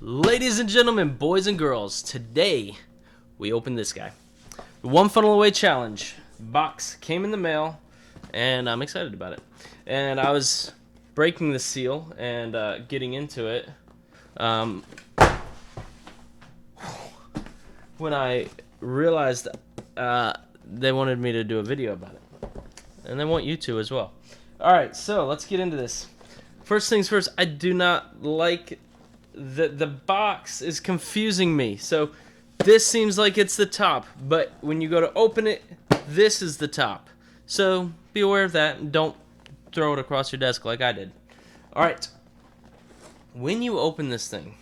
Ladies and gentlemen, boys and girls, today we open this guy. The One Funnel Away Challenge box came in the mail, and I'm excited about it. And I was breaking the seal and getting into it when I realized they wanted me to do a video about it. And they want you to as well. Alright, so let's get into this. First things first, I do not like the box is confusing me. So this seems like it's the top, but when you go to open it, this is the top. So be aware of that and don't throw it across your desk like I did. Alright, when you open this thing,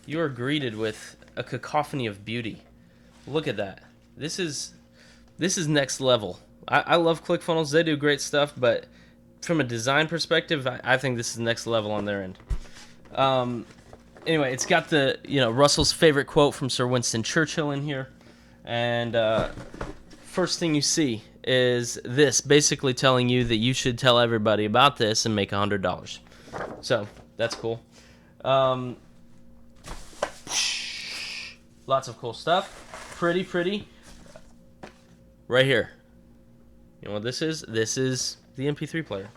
you are greeted with a cacophony of beauty. Look at that. This is next level. I love ClickFunnels. They do great stuff, but from a design perspective, I think this is next level on their end. Anyway, it's got the, Russell's favorite quote from Sir Winston Churchill in here. And first thing you see is this, basically telling you that you should tell everybody about this and make $100. So, that's cool. Lots of cool stuff. Pretty. Right here. You know what this is? This is the MP3 player.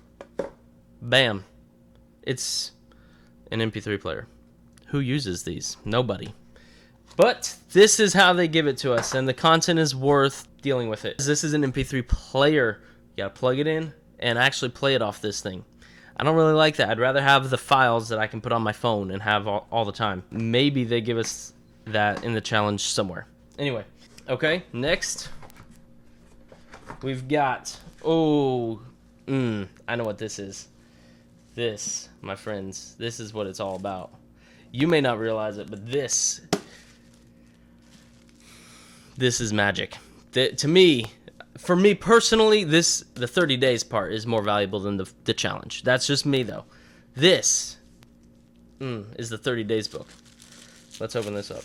Bam. It's an MP3 player. Who uses these? Nobody. But this is how they give it to us, and the content is worth dealing with it. This is an MP3 player. You gotta plug it in and actually play it off this thing. I don't really like that. I'd rather have the files that I can put on my phone and have all the time. Maybe they give us that in the challenge somewhere. Anyway, okay, next we've got, I know what this is. This, my friends, this is what it's all about. You may not realize it, but this is magic. To me, for me personally, the 30 days part is more valuable than the challenge. That's just me, though. This is the 30 days book. Let's open this up.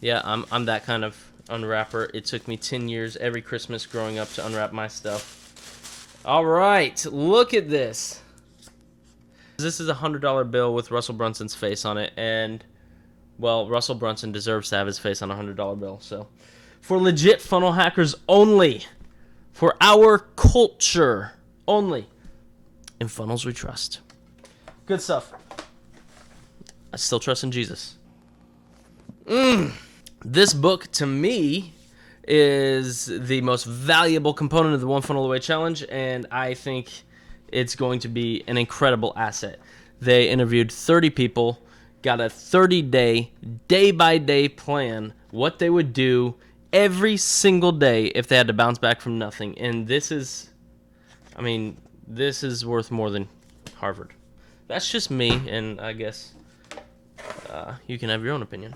Yeah, I'm that kind of unwrapper. It took me 10 years every Christmas growing up to unwrap my stuff. All right, look at this. This is a $100 bill with Russell Brunson's face on it, and, well, Russell Brunson deserves to have his face on a $100 bill, so. For legit funnel hackers only. For our culture only. In funnels we trust. Good stuff. I still trust in Jesus. This book, to me, is the most valuable component of the One Funnel Away Challenge, and I think it's going to be an incredible asset. They interviewed 30 people, got a 30-day, day-by-day plan, what they would do every single day if they had to bounce back from nothing. And this is worth more than Harvard. That's just me, and I guess you can have your own opinion.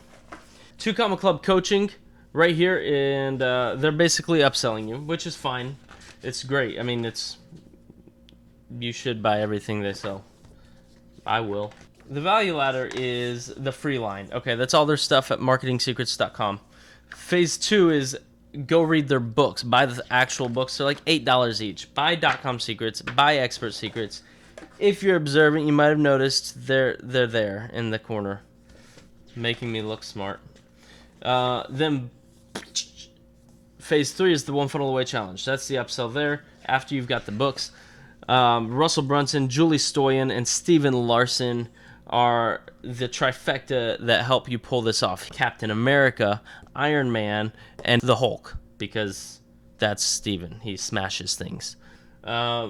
2 Comma Club coaching right here, and they're basically upselling you, which is fine. It's great. I mean, you should buy everything they sell. I will. The value ladder is the free line. Okay, that's all their stuff at marketingsecrets.com. Phase 2 is go read their books. Buy the actual books. They're like $8 each. Buy .com secrets. Buy expert secrets. If you're observant, you might have noticed they're there in the corner, making me look smart. Then phase 3 is the One Funnel Away Challenge. That's the upsell there after you've got the books. Russell Brunson, Julie Stoyan, and Steven Larson are the trifecta that help you pull this off. Captain America, Iron Man, and the Hulk, because that's Steven. He smashes things.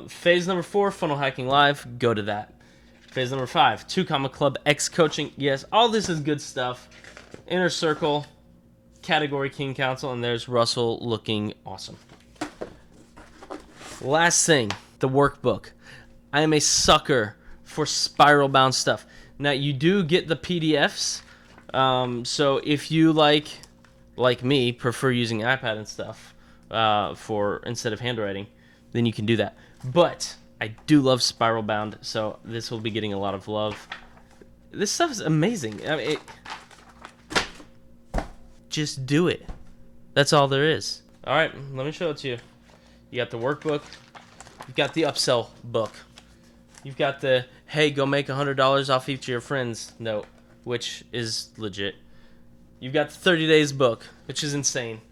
Phase number 4, Funnel Hacking Live. Go to that. Phase number 5, 2 Comma Club X Coaching. Yes, all this is good stuff. Inner Circle, Category King Council, and there's Russell looking awesome. Last thing, the workbook. I am a sucker for spiral bound stuff. Now, you do get the PDFs, so if you, like me, prefer using iPad and stuff instead of handwriting, then you can do that. But I do love spiral bound, so this will be getting a lot of love. This stuff is amazing. I mean, just do it. That's all there is. All right, let me show it to you. You got the workbook. You got the upsell book. You've got the, hey, go make $100 off each of your friends note, which is legit. You've got the 30 days book, which is insane.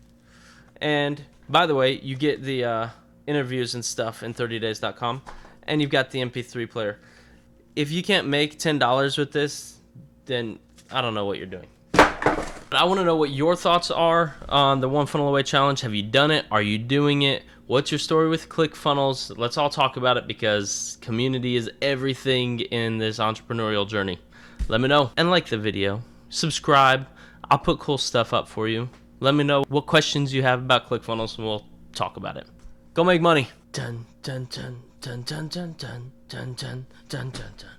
And by the way, you get the interviews and stuff in 30days.com. And you've got the MP3 player. If you can't make $10 with this, then I don't know what you're doing. I want to know what your thoughts are on the One Funnel Away Challenge. Have you done it? Are you doing it? What's your story with ClickFunnels? Let's all talk about it because community is everything in this entrepreneurial journey. Let me know and like the video. Subscribe. I'll put cool stuff up for you. Let me know what questions you have about ClickFunnels and we'll talk about it. Go make money. Dun dun dun dun dun dun dun dun dun dun dun dun.